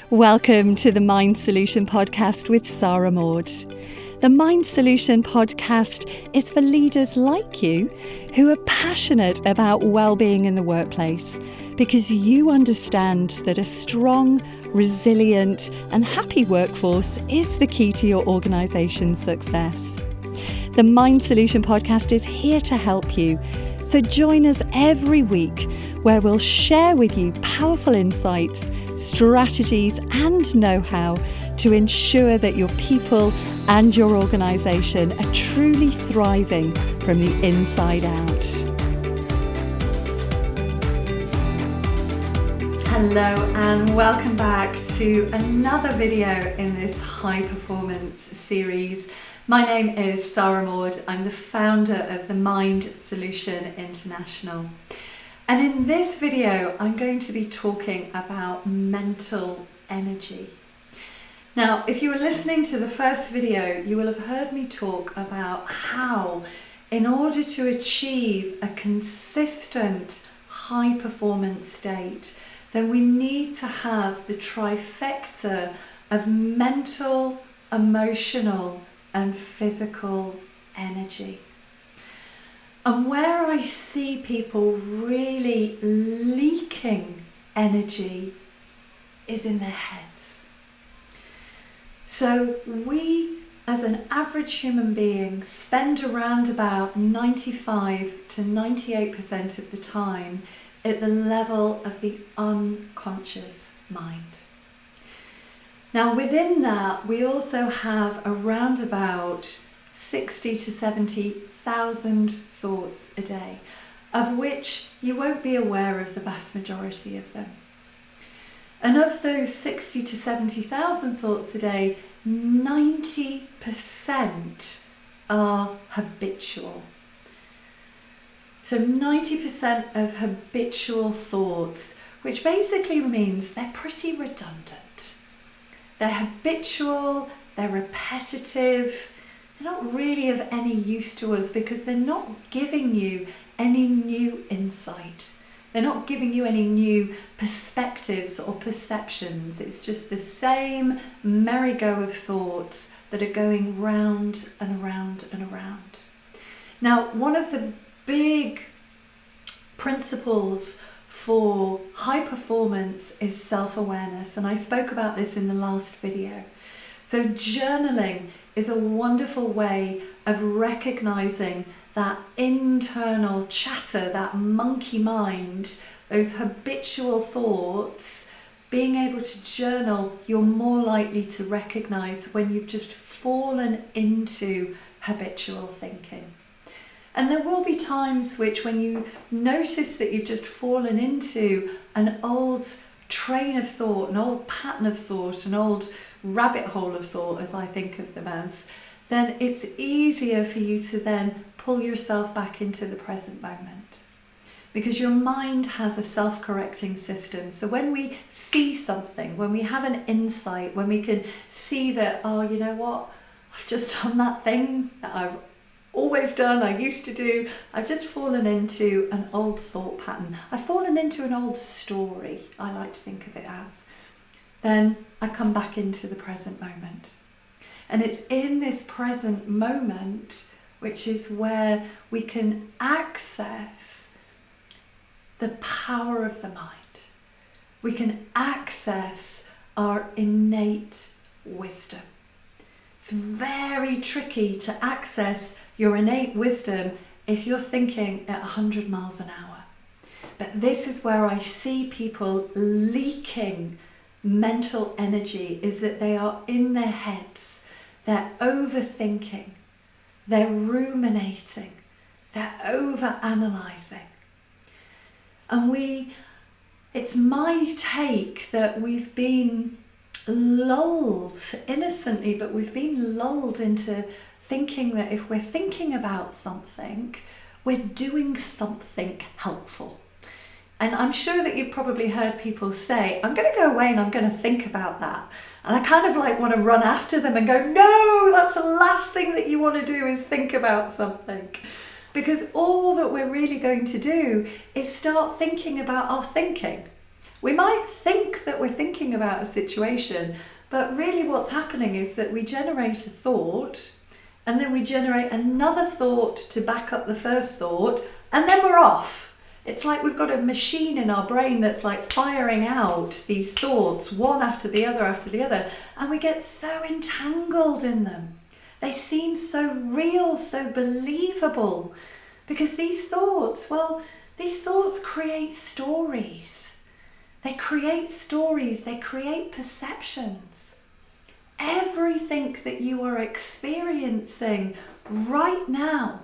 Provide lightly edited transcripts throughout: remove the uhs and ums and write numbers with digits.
Welcome to the Mind Solution Podcast with Sarah Maud. The Mind Solution Podcast is for leaders like you who are passionate about well-being in the workplace because you understand that a strong, resilient and happy workforce is the key to your organisation's success. The Mind Solution Podcast is here to help you. So join us every week where we'll share with you powerful insights, strategies and know-how to ensure that your people and your organisation are truly thriving from the inside out. Hello and welcome back to another video in this high performance series. My name is Sarah Maud. I'm the founder of the Mind Solution International. And in this video, I'm going to be talking about mental energy. Now, if you were listening to the first video, you will have heard me talk about how, in order to achieve a consistent high performance state, then we need to have the trifecta of mental, emotional, and physical energy. And where I see people really leaking energy is in their heads. So we, as an average human being, spend around about 95 to 98% of the time at the level of the unconscious mind. Now within that, we also have around about 60 to 70,000 thoughts a day, of which you won't be aware of the vast majority of them. And of those 60 to 70,000 thoughts a day, 90% are habitual. So 90% of habitual thoughts, which basically means they're pretty redundant. They're habitual, they're repetitive, they're not really of any use to us because they're not giving you any new insight. They're not giving you any new perspectives or perceptions. It's just the same merry-go of thoughts that are going round and around and around. Now, one of the big principles for high performance is self-awareness, and I spoke about this in the last video. So journaling is a wonderful way of recognizing that internal chatter, that monkey mind, those habitual thoughts. Being able to journal, you're more likely to recognize when you've just fallen into habitual thinking. And there will be times when you notice that you've just fallen into an old train of thought, an old pattern of thought, an old rabbit hole of thought, as I think of them as, then it's easier for you to then pull yourself back into the present moment. Because your mind has a self-correcting system. So when we see something, when we have an insight, when we can see that, oh, you know what, I've just done that thing that I've always done, I used to do, I've just fallen into an old thought pattern. I've fallen into an old story, I like to think of it as. Then I come back into the present moment. And it's in this present moment which is where we can access the power of the mind. We can access our innate wisdom. It's very tricky to access your innate wisdom if you're thinking at 100 miles an hour. But this is where I see people leaking mental energy, is that they are in their heads, they're overthinking, they're ruminating, they're over-analysing. And it's my take that we've been lulled innocently, but we've been lulled into thinking that if we're thinking about something, we're doing something helpful. And I'm sure that you've probably heard people say, I'm going to go away and I'm going to think about that. And I kind of want to run after them and go, no, that's the last thing that you want to do is think about something. Because all that we're really going to do is start thinking about our thinking. We might think that we're thinking about a situation, but really what's happening is that we generate a thought, and then we generate another thought to back up the first thought, and then we're off. It's like we've got a machine in our brain that's like firing out these thoughts, one after the other, and we get so entangled in them. They seem so real, so believable, because these thoughts create stories. They create stories, they create perceptions. Everything that you are experiencing right now,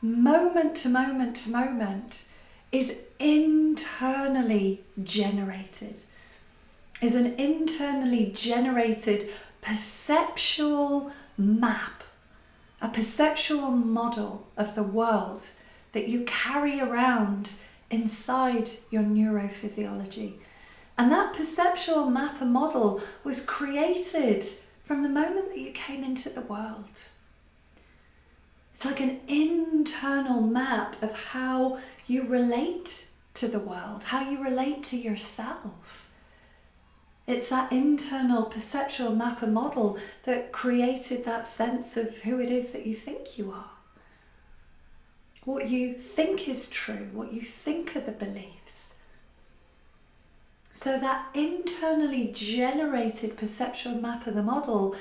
moment to moment to moment, is internally generated, is an internally generated perceptual map, a perceptual model of the world that you carry around inside your neurophysiology. And that perceptual map and model was created from the moment that you came into the world. It's like an internal map of how you relate to the world, how you relate to yourself. It's that internal perceptual map and model that created that sense of who it is that you think you are. What you think is true, what you think are the beliefs. So that internally generated perceptual map of the model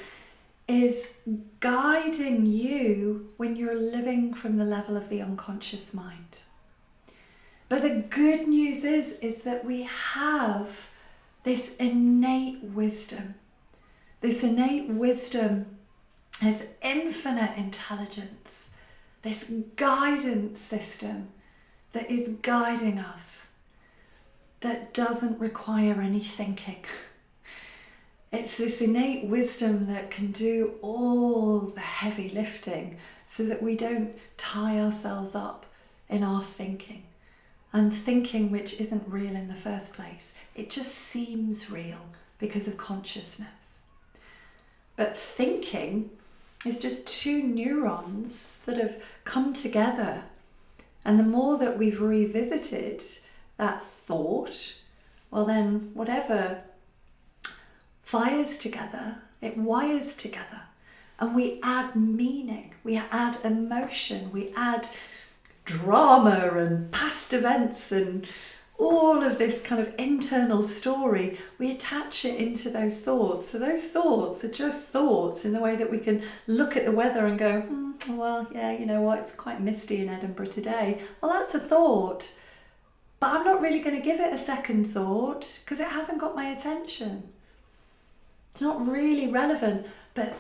is guiding you when you're living from the level of the unconscious mind. But the good news is that we have this innate wisdom. This innate wisdom has infinite intelligence, this guidance system that is guiding us, that doesn't require any thinking. It's this innate wisdom that can do all the heavy lifting so that we don't tie ourselves up in our thinking. And thinking which isn't real in the first place. It just seems real because of consciousness. But thinking is just two neurons that have come together. And the more that we've revisited that thought, well then whatever fires together, it wires together. And we add meaning, we add emotion, we add drama and past events and all of this kind of internal story. We attach it into those thoughts. So those thoughts are just thoughts in the way that we can look at the weather and go, well, yeah, you know what, it's quite misty in Edinburgh today. Well, that's a thought. But I'm not really going to give it a second thought because it hasn't got my attention. It's not really relevant. But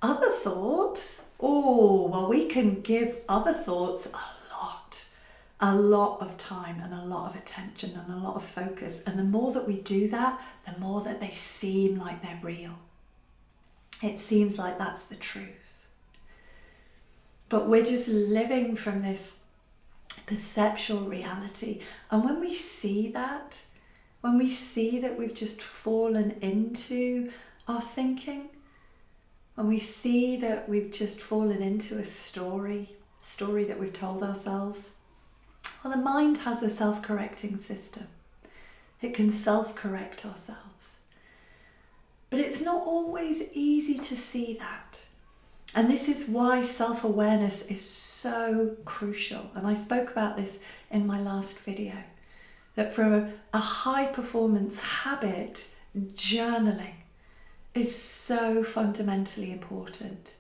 other thoughts, we can give other thoughts a lot of time and a lot of attention and a lot of focus. And the more that we do that, the more that they seem like they're real. It seems like that's the truth. But we're just living from this perceptual reality. And when we see that we've just fallen into our thinking, when we see that we've just fallen into a story that we've told ourselves, well, the mind has a self-correcting system. It can self-correct ourselves. But it's not always easy to see that. And this is why self-awareness is so crucial. And I spoke about this in my last video, that for a high-performance habit, journaling is so fundamentally important.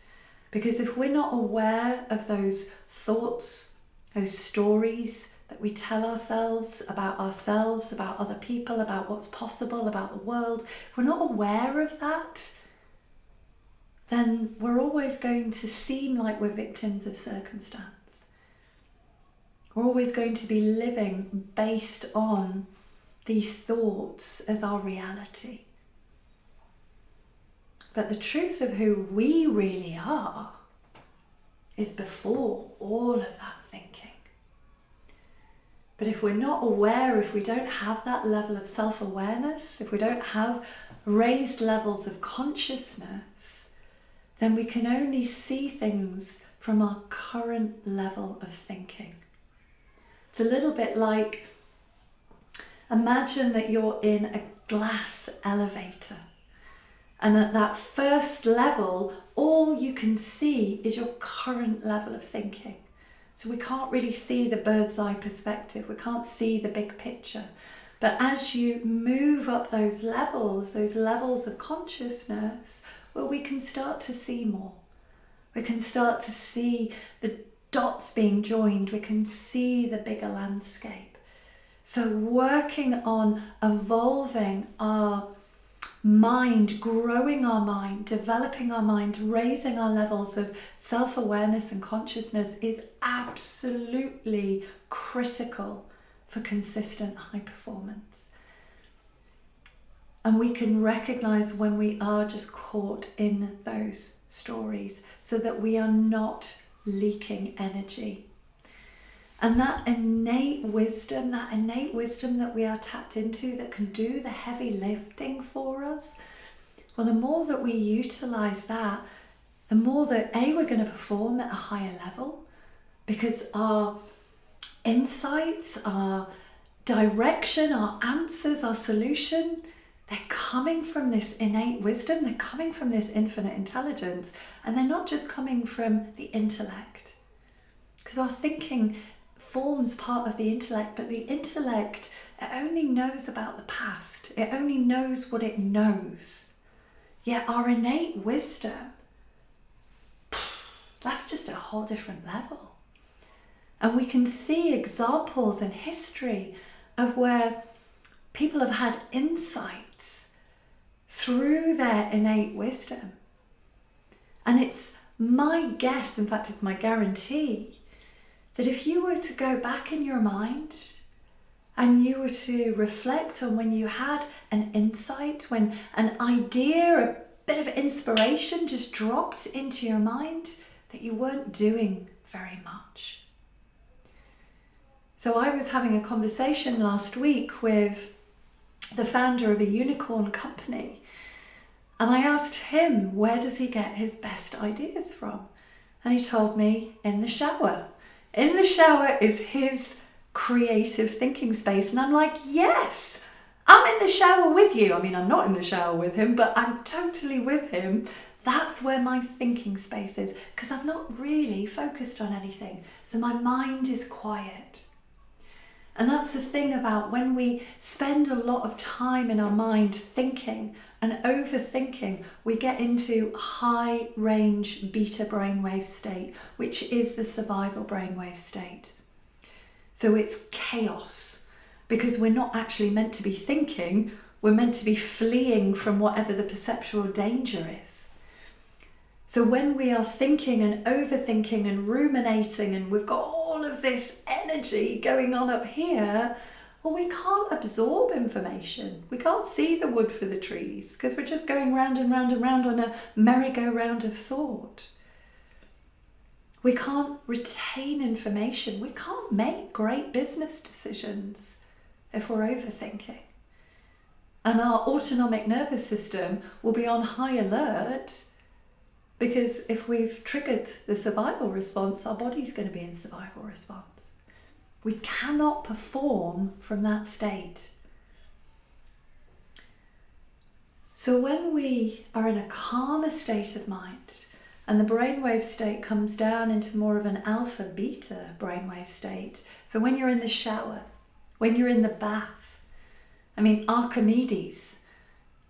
Because if we're not aware of those thoughts, those stories that we tell ourselves, about other people, about what's possible, about the world, if we're not aware of that, then we're always going to seem like we're victims of circumstance. We're always going to be living based on these thoughts as our reality. But the truth of who we really are is before all of that thinking. But if we're not aware, if we don't have that level of self-awareness, if we don't have raised levels of consciousness, then we can only see things from our current level of thinking. It's a little bit like Imagine that you're in a glass elevator. And at that first level, all you can see is your current level of thinking. So we can't really see the bird's eye perspective. We can't see the big picture. But as you move up those levels of consciousness, well, we can start to see more. We can start to see the dots being joined. We can see the bigger landscape. So working on evolving our mind, growing our mind, developing our mind, raising our levels of self-awareness and consciousness is absolutely critical for consistent high performance. And we can recognize when we are just caught in those stories so that we are not leaking energy. And that innate wisdom that we are tapped into that can do the heavy lifting for us, well, the more that we utilize that, the more that we're going to perform at a higher level, because our insights, our direction, our answers, our solution, they're coming from this innate wisdom, they're coming from this infinite intelligence, and they're not just coming from the intellect. Because our thinking forms part of the intellect, but the intellect, it only knows about the past. It only knows what it knows. Yet our innate wisdom, that's just a whole different level. And we can see examples in history of where people have had insights through their innate wisdom. And it's my guess, in fact, it's my guarantee, that if you were to go back in your mind and you were to reflect on when you had an insight, when an idea, a bit of inspiration just dropped into your mind, that you weren't doing very much. So I was having a conversation last week with the founder of a unicorn company, and I asked him, where does he get his best ideas from? And he told me, in the shower. In the shower is his creative thinking space. And I'm like, yes, I'm in the shower with you. I mean, I'm not in the shower with him, but I'm totally with him. That's where my thinking space is, because I'm not really focused on anything. So my mind is quiet. And that's the thing about when we spend a lot of time in our mind thinking and overthinking, we get into high range beta brainwave state, which is the survival brainwave state. So it's chaos, because we're not actually meant to be thinking, we're meant to be fleeing from whatever the perceptual danger is. So when we are thinking and overthinking and ruminating, and we've got all of this energy going on up here, well, we can't absorb information. We can't see the wood for the trees, because we're just going round and round and round on a merry-go-round of thought. We can't retain information. We can't make great business decisions if we're overthinking. And our autonomic nervous system will be on high alert, because if we've triggered the survival response, our body's going to be in survival response. We cannot perform from that state. So when we are in a calmer state of mind, and the brainwave state comes down into more of an alpha beta brainwave state, so when you're in the shower, when you're in the bath, I mean, Archimedes,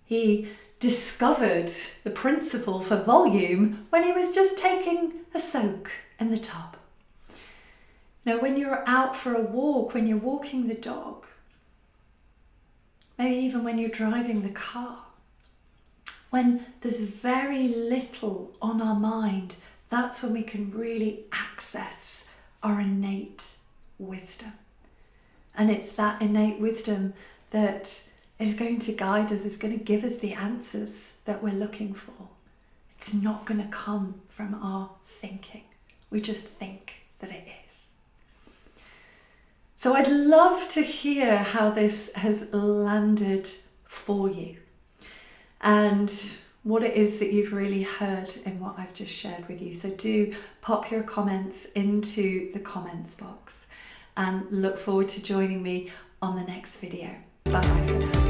he discovered the principle for volume when he was just taking a soak in the tub. Now, when you're out for a walk, when you're walking the dog, maybe even when you're driving the car, when there's very little on our mind, that's when we can really access our innate wisdom. And it's that innate wisdom that is going to guide us, is going to give us the answers that we're looking for. It's not going to come from our thinking. We just think that it is. So I'd love to hear how this has landed for you, and what it is that you've really heard in what I've just shared with you. So do pop your comments into the comments box, and look forward to joining me on the next video. Bye bye for now.